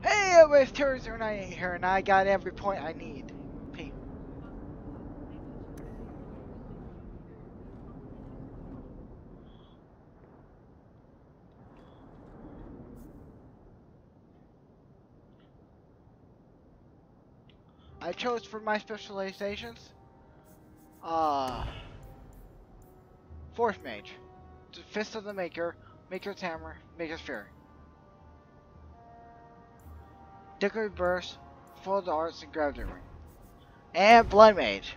Hey, it's Thursday night here, and I got every point I need. P. I chose for my specializations, Force Mage, Fist of the Maker, Maker's Hammer, Maker's Fury, Decorative Burst, Full Darts, and Gravity Ring, and Blood Mage.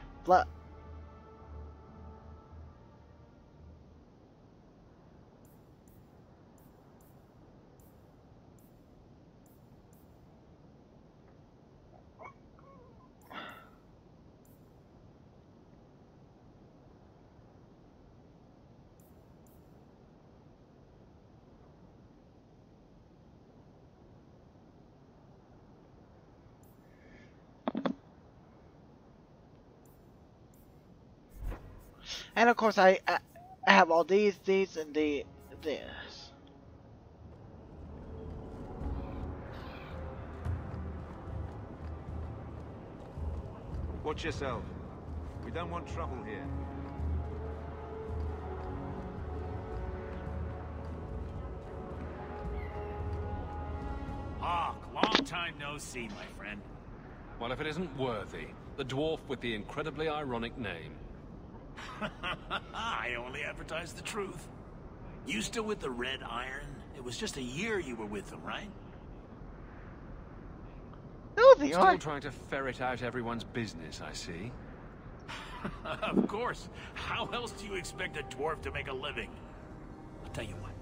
And of course, I have all these, and this. Watch yourself. We don't want trouble here. Hawk, long time no see, my friend. Well, if it isn't Worthy, the dwarf with the incredibly ironic name. I only advertise the truth. You still with the Red Iron? It was just a year you were with them, right? No, they Still aren't. trying to ferret out everyone's business, I see. Of course. How else do you expect a dwarf to make a living? I'll tell you what.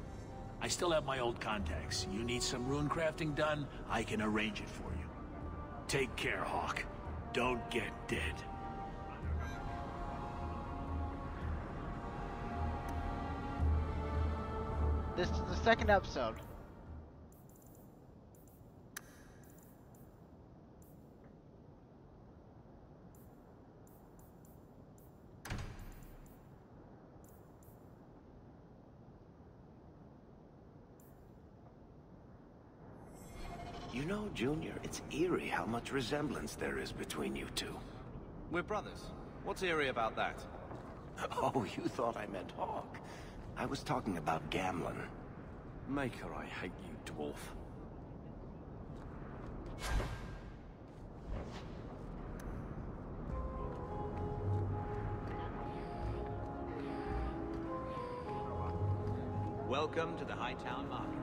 I still have my old contacts. You need some rune crafting done, I can arrange it for you. Take care, Hawk. Don't get dead. This is the second episode. You know, Junior, it's eerie how much resemblance there is between you two. We're brothers. What's eerie about that? Oh, you thought I meant Hawk. I was talking about Gamlin. Maker, I hate you, dwarf. Welcome to the Hightown Market.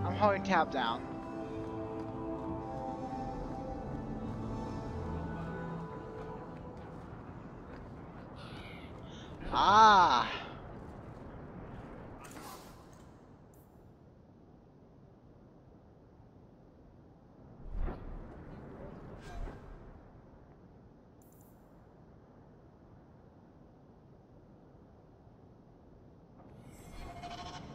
I'm holding tab down. Ah.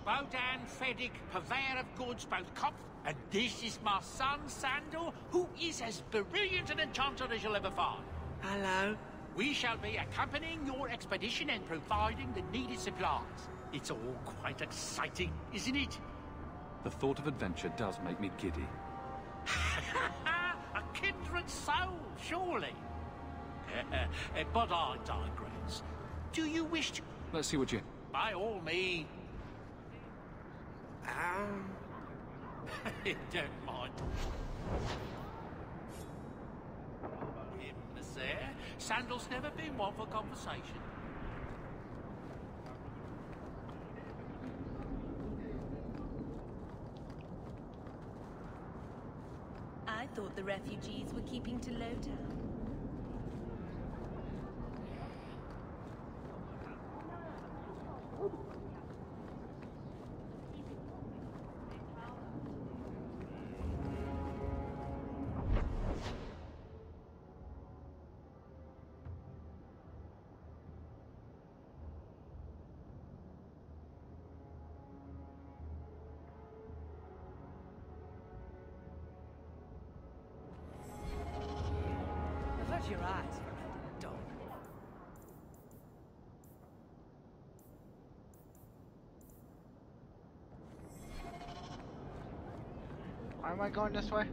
Bodan Feddick, purveyor of goods, both cop, and this is my son, Sandor, who is as brilliant an enchanter as you'll ever find. Hello. We shall be accompanying your expedition and providing the needed supplies. It's all quite exciting, isn't it? The thought of adventure does make me giddy. A kindred soul, surely. But I digress. Do you wish to... Let's see what you... By all means. Don't mind. Goodness there. Sandal's never been one for conversation. I thought the refugees were keeping to Lowtown. Avert your eyes from that dog. Why am I going this way?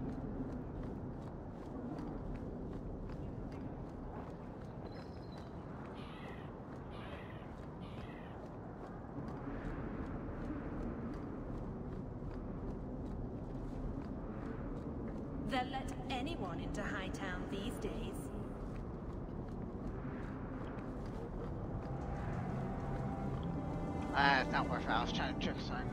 They'll let anyone into Hightown these days. It's not worth it. I was trying to trick something.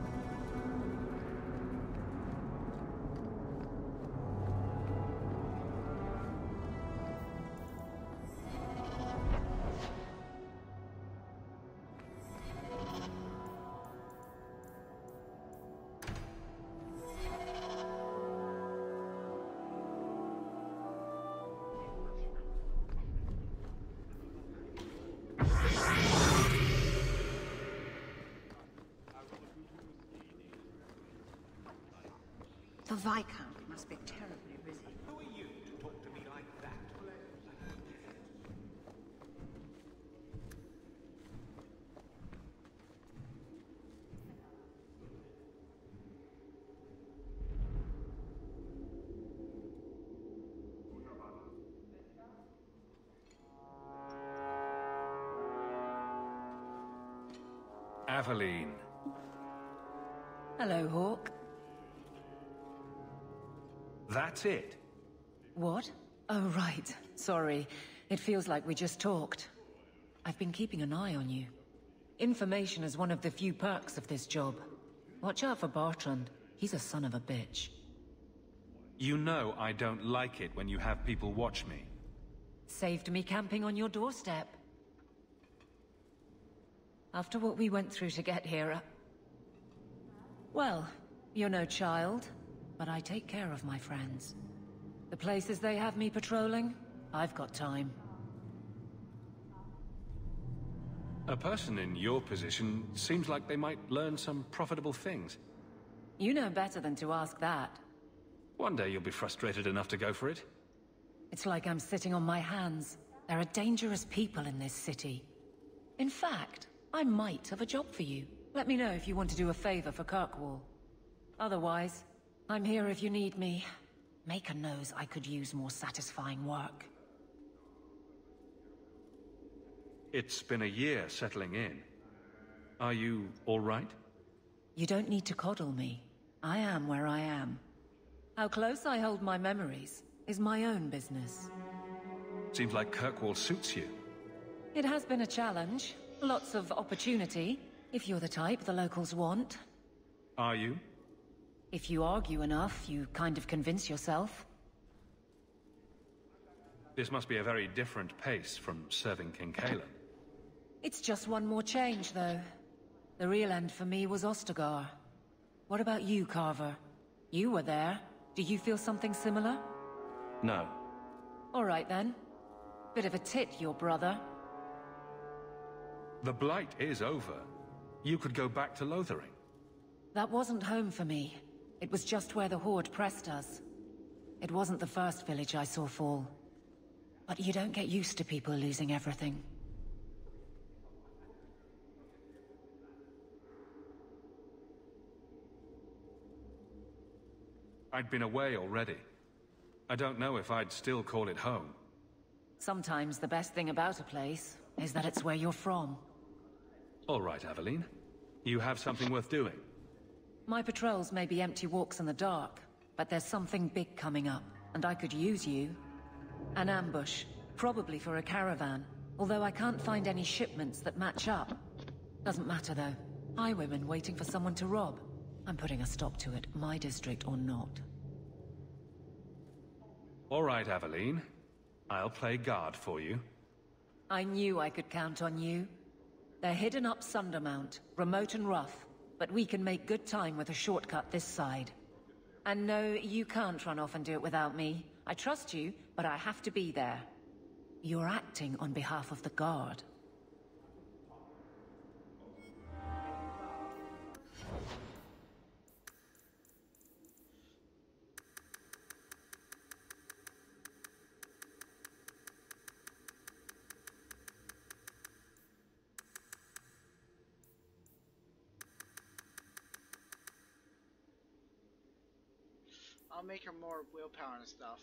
The Viscount must be terribly busy. Who are you to talk to me like that? Aveline. Hello, Hawk. That's it? What? Oh, right. Sorry. It feels like we just talked. I've been keeping an eye on you. Information is one of the few perks of this job. Watch out for Bartrand. He's a son of a bitch. You know I don't like it when you have people watch me. Saved me camping on your doorstep. After what we went through to get here, well, you're no child, but I take care of my friends. The places they have me patrolling, I've got time. A person in your position seems like they might learn some profitable things. You know better than to ask that. One day you'll be frustrated enough to go for it. It's like I'm sitting on my hands. There are dangerous people in this city. In fact, I might have a job for you. Let me know if you want to do a favor for Kirkwall. Otherwise, I'm here if you need me. Maker knows I could use more satisfying work. It's been a year settling in. Are you all right? You don't need to coddle me. I am where I am. How close I hold my memories is my own business. Seems like Kirkwall suits you. It has been a challenge. Lots of opportunity, if you're the type the locals want. Are you? If you argue enough, you kind of convince yourself. This must be a very different pace from serving King Kalen. It's just one more change, though. The real end for me was Ostagar. What about you, Carver? You were there. Do you feel something similar? No. All right, then. Bit of a tit, your brother. The Blight is over. You could go back to Lothering. That wasn't home for me. It was just where the Horde pressed us. It wasn't the first village I saw fall. But you don't get used to people losing everything. I'd been away already. I don't know if I'd still call it home. Sometimes the best thing about a place is that it's where you're from. All right, Aveline. You have something worth doing. My patrols may be empty walks in the dark, but there's something big coming up, and I could use you. An ambush, probably for a caravan, although I can't find any shipments that match up. Doesn't matter though. Highwaymen waiting for someone to rob. I'm putting a stop to it, my district or not. All right, Aveline. I'll play guard for you. I knew I could count on you. They're hidden up Sundermount, remote and rough, but we can make good time with a shortcut this side. And no, you can't run off and do it without me. I trust you, but I have to be there. You're acting on behalf of the Guard. I'll make her more willpower and stuff.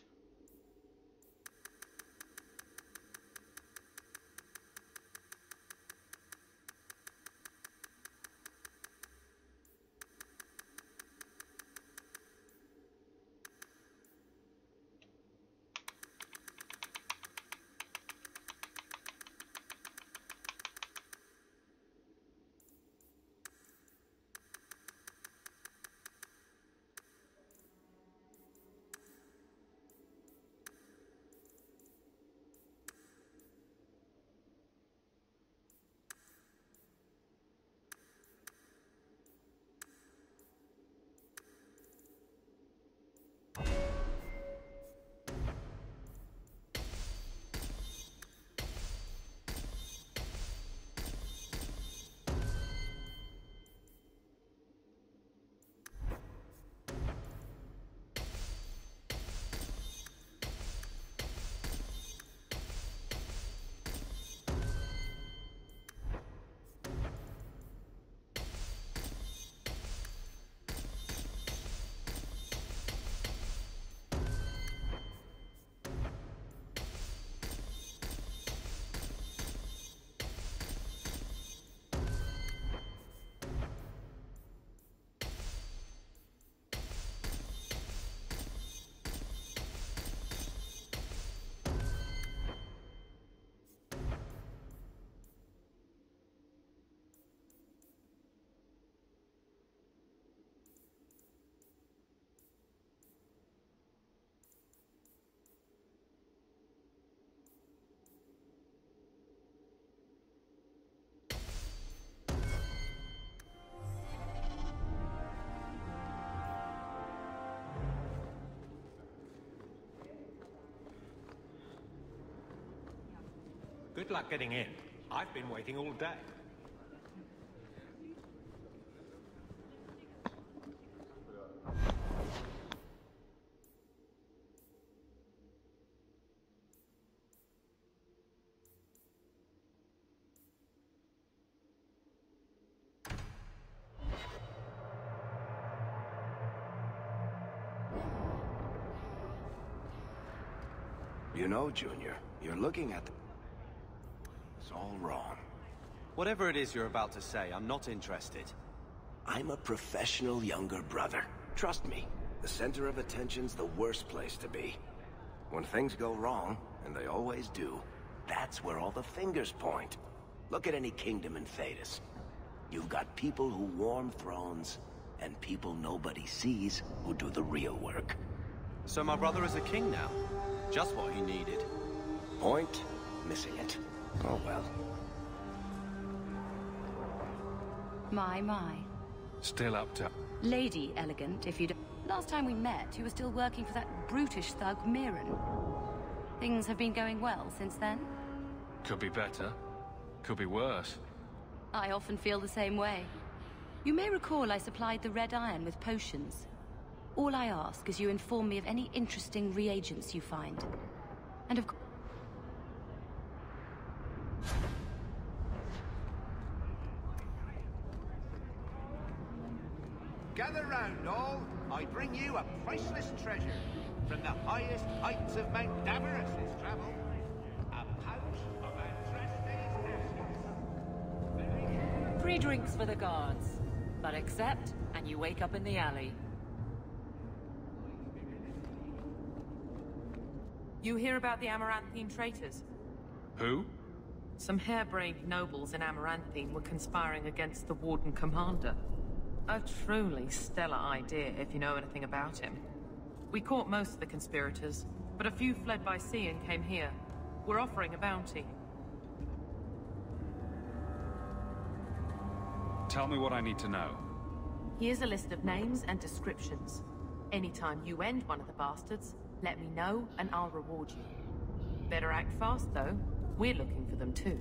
Good luck getting in. I've been waiting all day. You know, Junior, you're looking at It's all wrong. Whatever it is you're about to say, I'm not interested. I'm a professional younger brother. Trust me, the center of attention's the worst place to be. When things go wrong, and they always do, that's where all the fingers point. Look at any kingdom in Thedas. You've got people who warm thrones, and people nobody sees who do the real work. So my brother is a king now? Just what he needed. Point, missing it. Oh well. My. Still up to... Lady Elegant, if you don't... Last time we met, you were still working for that brutish thug, Mirren. Things have been going well since then? Could be better. Could be worse. I often feel the same way. You may recall I supplied the Red Iron with potions. All I ask is you inform me of any interesting reagents you find. And of course... Gather round, all. I bring you a priceless treasure. From the highest heights of Mount Davarus's travel. A pouch of Andraste's ashes. Free drinks for the guards. But accept, and you wake up in the alley. You hear about the Amaranthine traitors? Who? Some harebrained nobles in Amaranthine were conspiring against the Warden Commander. A truly stellar idea, if you know anything about him. We caught most of the conspirators, but a few fled by sea and came here. We're offering a bounty. Tell me what I need to know. Here's a list of names and descriptions. Anytime you end one of the bastards, let me know and I'll reward you. Better act fast, though. We're looking for them, too.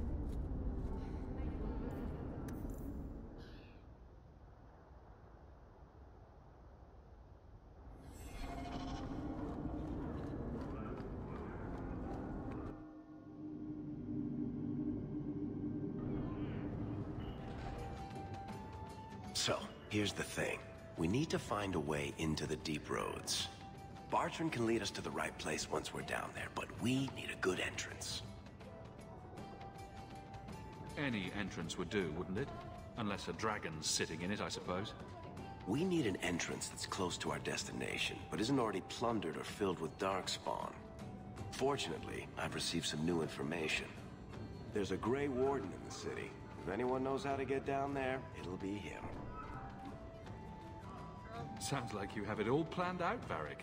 So, here's the thing. We need to find a way into the deep roads. Bartran can lead us to the right place once we're down there, but we need a good entrance. Any entrance would do, wouldn't it? Unless a dragon's sitting in it, I suppose. We need an entrance that's close to our destination, but isn't already plundered or filled with darkspawn. Fortunately, I've received some new information. There's a Grey Warden in the city. If anyone knows how to get down there, it'll be him. Sounds like you have it all planned out, Varric.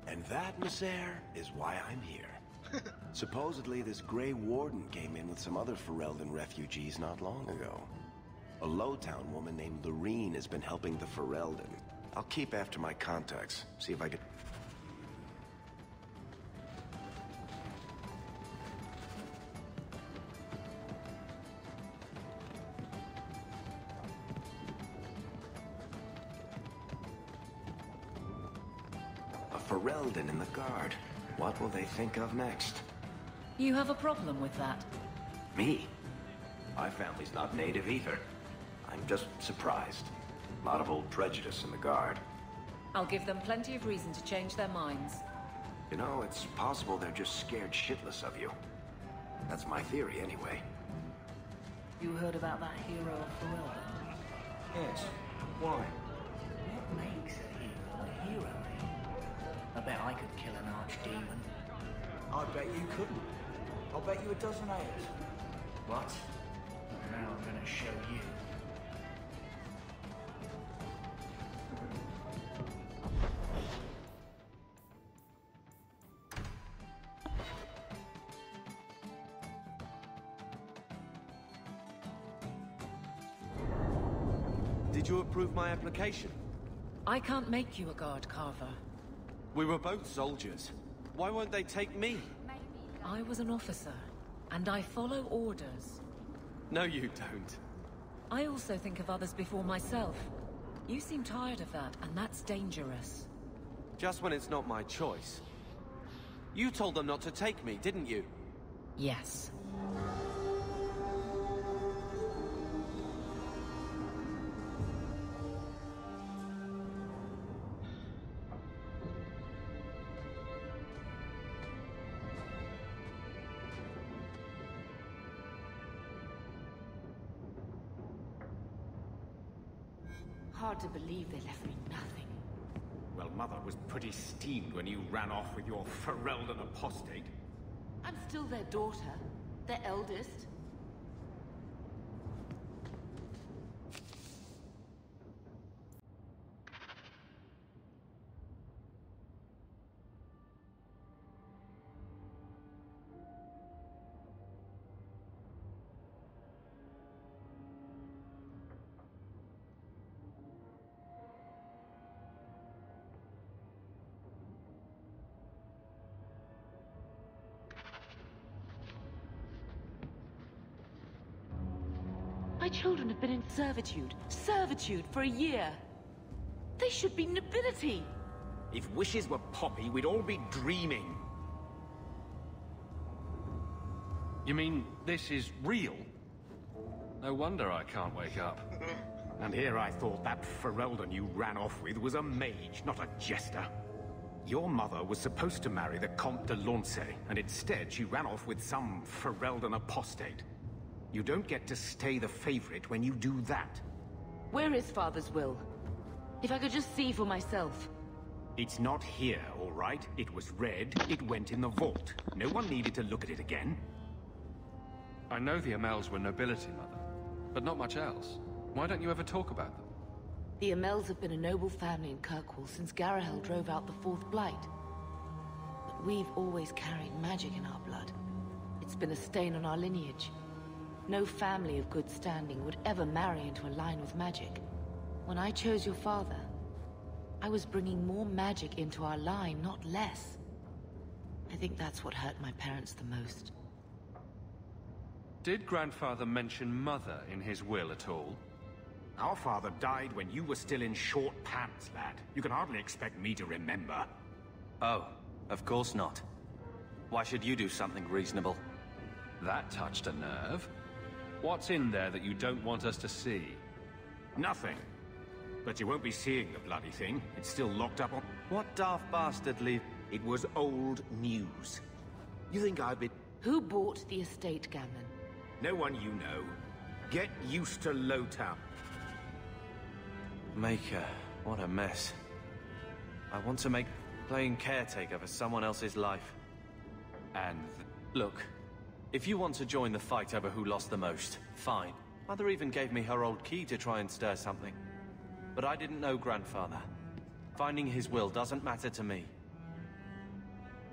And that, Misser, is why I'm here. Supposedly, this Grey Warden came in with some other Ferelden refugees not long ago. A Lowtown woman named Lorene has been helping the Ferelden. I'll keep after my contacts, see if I can... A Ferelden in the guard. What will they think of next? You have a problem with that? Me? My family's not native either. I'm just surprised. A lot of old prejudice in the guard. I'll give them plenty of reason to change their minds. You know, it's possible they're just scared shitless of you. That's my theory, anyway. You heard about that hero of Ferelden? Yes. Why? What makes a hero a hero? I bet I could kill an archdemon. I bet you couldn't. I'll bet you a dozen hours. What? Now I'm gonna show you. Did you approve my application? I can't make you a guard carver. We were both soldiers. Why won't they take me? I was an officer, and I follow orders. No, you don't. I also think of others before myself. You seem tired of that, and that's dangerous. Just when it's not my choice. You told them not to take me, didn't you? Yes. Hard to believe they left me nothing. Well, Mother was pretty steamed when you ran off with your Ferelden apostate. I'm still their daughter, their eldest. My children have been in servitude for a year. They should be nobility. If wishes were poppy, we'd all be dreaming. You mean this is real? No wonder I can't wake up. And here I thought that Ferelden you ran off with was a mage, not a jester. Your mother was supposed to marry the Comte de Launcey, and instead she ran off with some Ferelden apostate. You don't get to stay the favorite when you do that. Where is Father's will? If I could just see for myself. It's not here, all right? It was read, it went in the vault. No one needed to look at it again. I know the Amels were nobility, Mother, but not much else. Why don't you ever talk about them? The Amels have been a noble family in Kirkwall since Garahel drove out the Fourth Blight. But we've always carried magic in our blood. It's been a stain on our lineage. No family of good standing would ever marry into a line with magic. When I chose your father, I was bringing more magic into our line, not less. I think that's what hurt my parents the most. Did Grandfather mention Mother in his will at all? Our father died when you were still in short pants, lad. You can hardly expect me to remember. Oh, of course not. Why should you do something reasonable? That touched a nerve. What's in there that you don't want us to see? Nothing. But you won't be seeing the bloody thing. It's still locked up on... What daft bastard leave... It was old news. You think I've been... Who bought the estate, Gamlen? No one you know. Get used to Lowtown. Maker, what a mess. I want to make playing caretaker for someone else's life. And... Look, if you want to join the fight over who lost the most, fine. Mother even gave me her old key to try and stir something. But I didn't know Grandfather. Finding his will doesn't matter to me.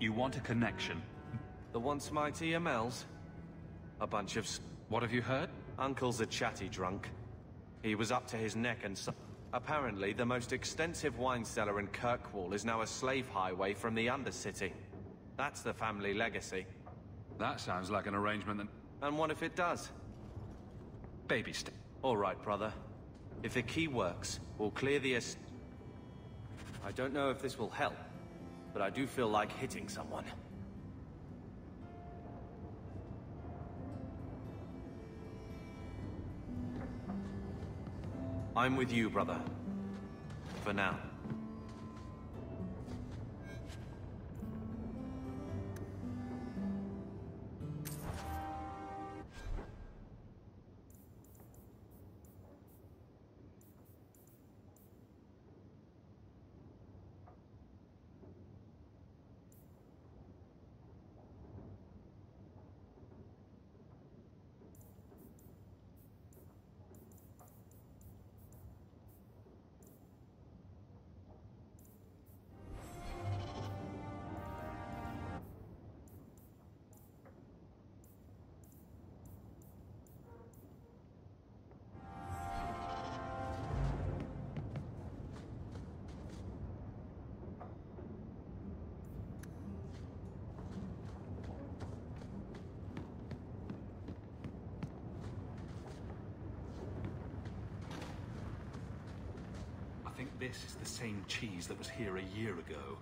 You want a connection? The once mighty Amels? A bunch of... What have you heard? Uncle's a chatty drunk. He was up to his neck and so... Apparently, the most extensive wine cellar in Kirkwall is now a slave highway from the Undercity. That's the family legacy. That sounds like an arrangement that... And what if it does? Baby step. All right, brother. If the key works, we'll clear the I don't know if this will help, but I do feel like hitting someone. I'm with you, brother. For now. I think this is the same cheese that was here a year ago.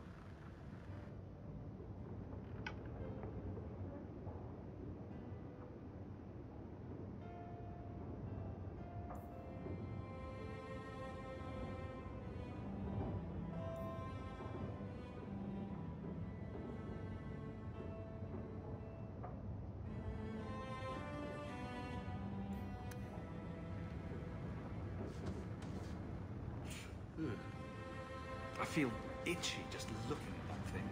I feel itchy just looking at that thing.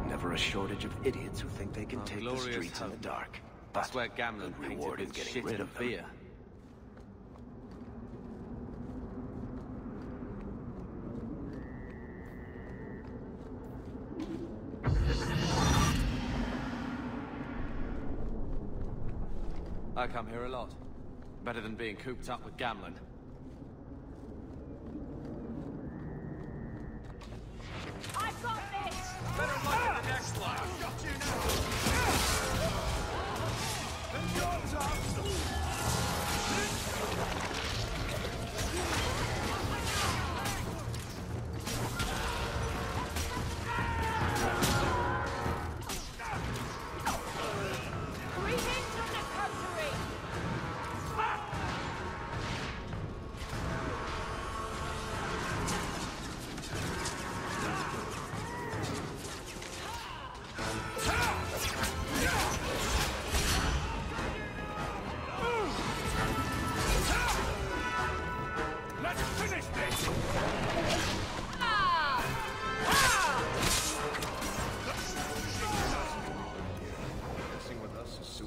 Never a shortage of idiots who think they can take the streets in the dark. That's where Gamlen reward painted is with getting shit rid and of them. fear. I come here a lot. Better than being cooped up with Gamlen. I've got this! Better luck at the next one. I've got you now. And yours Greetings from the coterie! Let's finish this!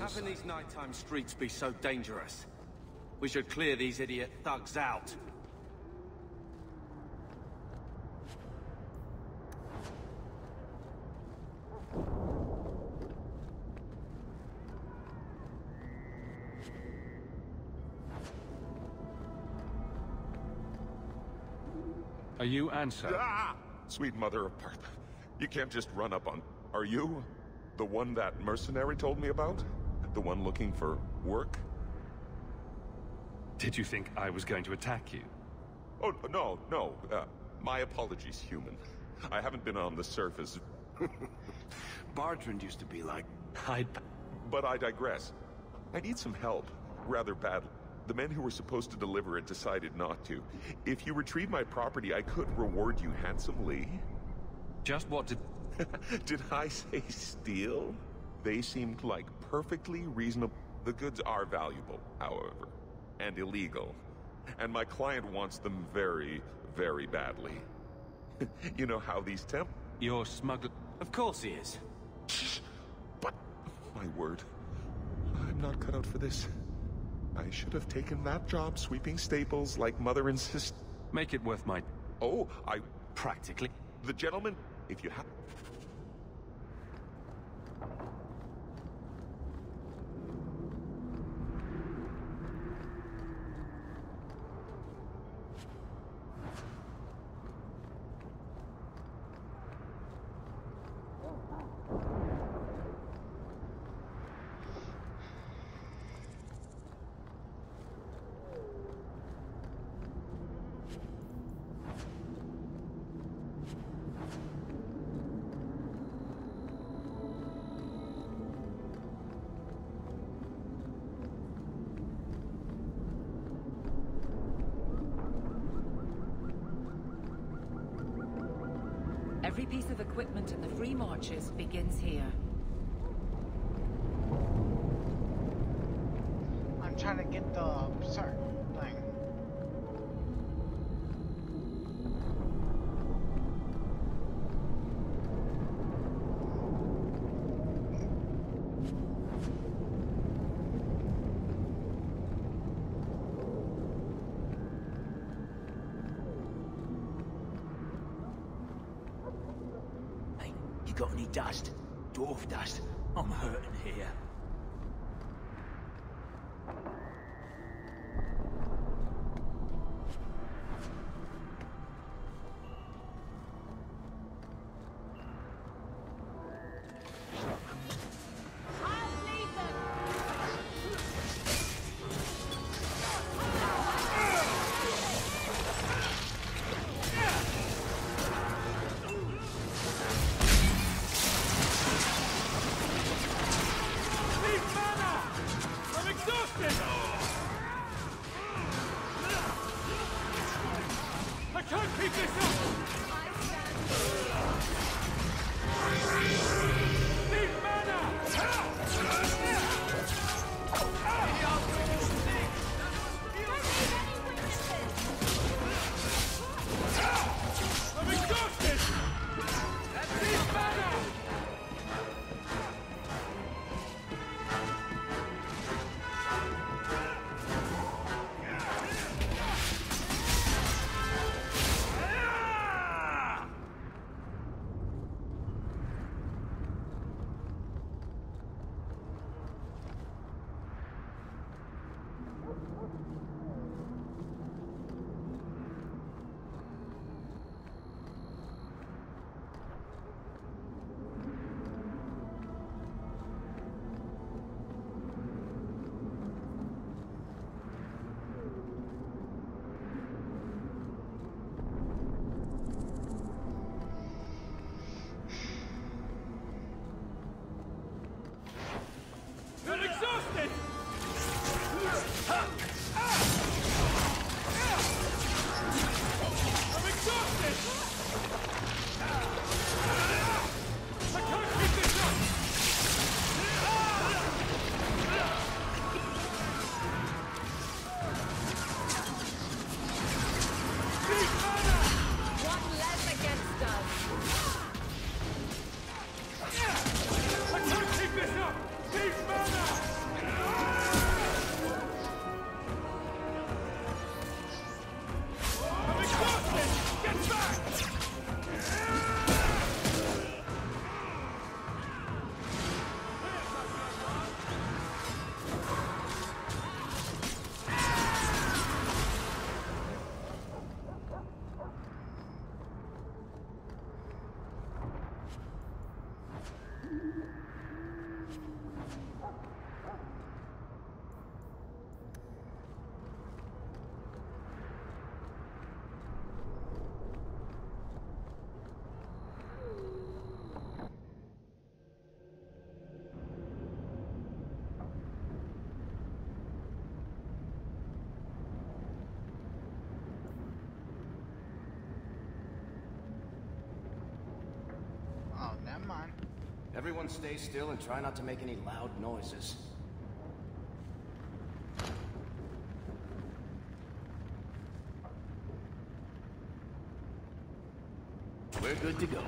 Having these nighttime streets be so dangerous. We should clear these idiot thugs out. Are you Ansel? Ah! Sweet mother of Perth. You can't just run up on... Are you the one that mercenary told me about? The one looking for work? Did you think I was going to attack you? Oh, no, no. My apologies, human. I haven't been on the surface. Bartrand used to be like... But I digress. I need some help, rather badly. The men who were supposed to deliver it decided not to. If you retrieve my property, I could reward you handsomely. Just what did... Did I say steal? They seemed like perfectly reasonable. The goods are valuable, however, and illegal. And my client wants them very, very badly. You know how these You're smuggler... Of course he is. But, my word, I'm not cut out for this. I should have taken that job sweeping staples like mother and sister. Make it worth my... Oh, I... Practically. The gentleman, if you have... Every piece of equipment in the Free Marches begins here. I'm trying to get the certain thing. You got any dust? Dwarf dust? I'm hurting here. Everyone stay still and try not to make any loud noises. We're good to go.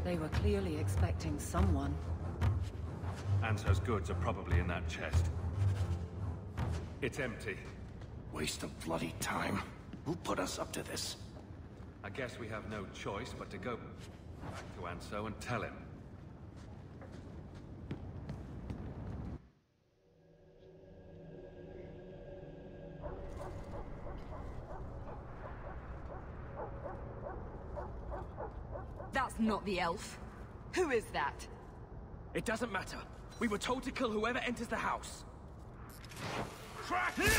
They were clearly expecting someone. Anso's goods are probably in that chest. It's empty. Waste of bloody time. Who put us up to this? I guess we have no choice but to go back to Anso and tell him. That's not the elf. Who is that? It doesn't matter. We were told to kill whoever enters the house. Crack him!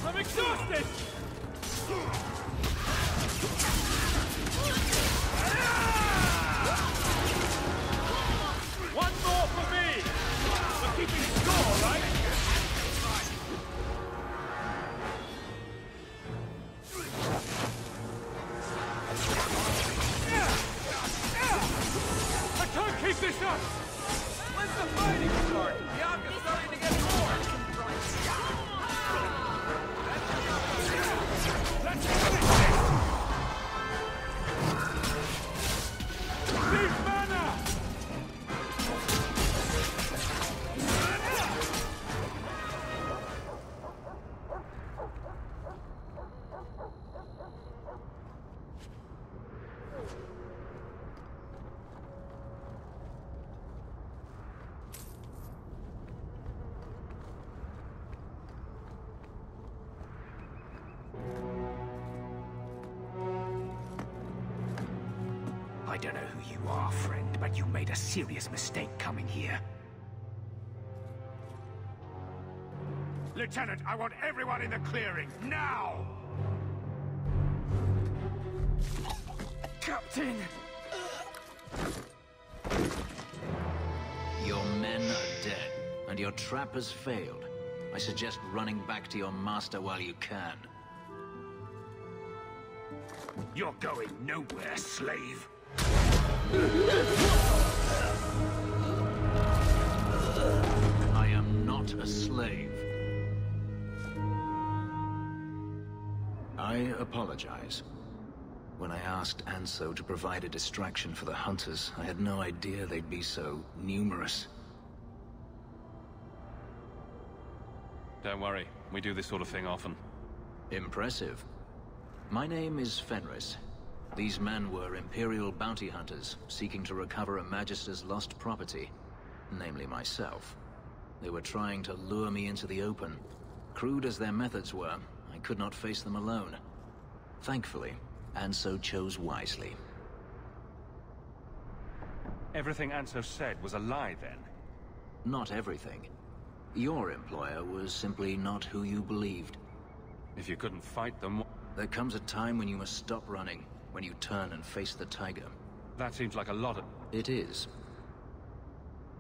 I'm exhausted! One more for me! We're keeping score, right? I can't keep this up! When's the fighting start? The Arca's starting to get bored! Let's finish this! Leave mana! I don't know who you are, friend, but you made a serious mistake coming here. Lieutenant, I want everyone in the clearing, now! Captain! Your men are dead, and your trap has failed. I suggest running back to your master while you can. You're going nowhere, slave! I am not a slave. I apologize. When I asked Anso to provide a distraction for the hunters, I had no idea they'd be so numerous. Don't worry, we do this sort of thing often. Impressive. My name is Fenris. These men were Imperial bounty hunters, seeking to recover a Magister's lost property, namely myself. They were trying to lure me into the open. Crude as their methods were, I could not face them alone. Thankfully, Anso chose wisely. Everything Anso said was a lie, then? Not everything. Your employer was simply not who you believed. If you couldn't fight them... There comes a time when you must stop running, when you turn and face the tiger. That seems like a lot of... It is.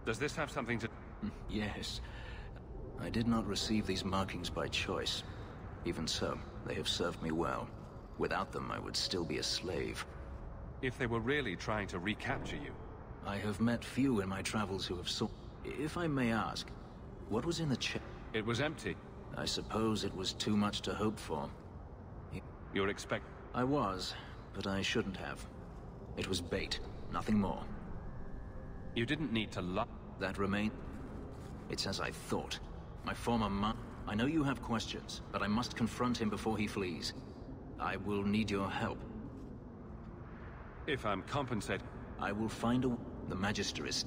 Does this have something to... Yes. I did not receive these markings by choice. Even so, they have served me well. Without them, I would still be a slave. If they were really trying to recapture you... I have met few in my travels who have sought... If I may ask, what was in the chest? It was empty. I suppose it was too much to hope for. You're expect... I was, but I shouldn't have. It was bait, nothing more. You didn't need to lie. That remained... It's as I thought. My former I know you have questions, but I must confront him before he flees. I will need your help. If I'm compensated... I will find a... The Magister is...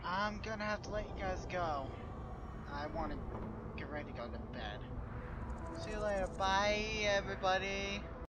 I'm gonna have to let you guys go. I want to get ready to go to bed. See you later. Bye, everybody.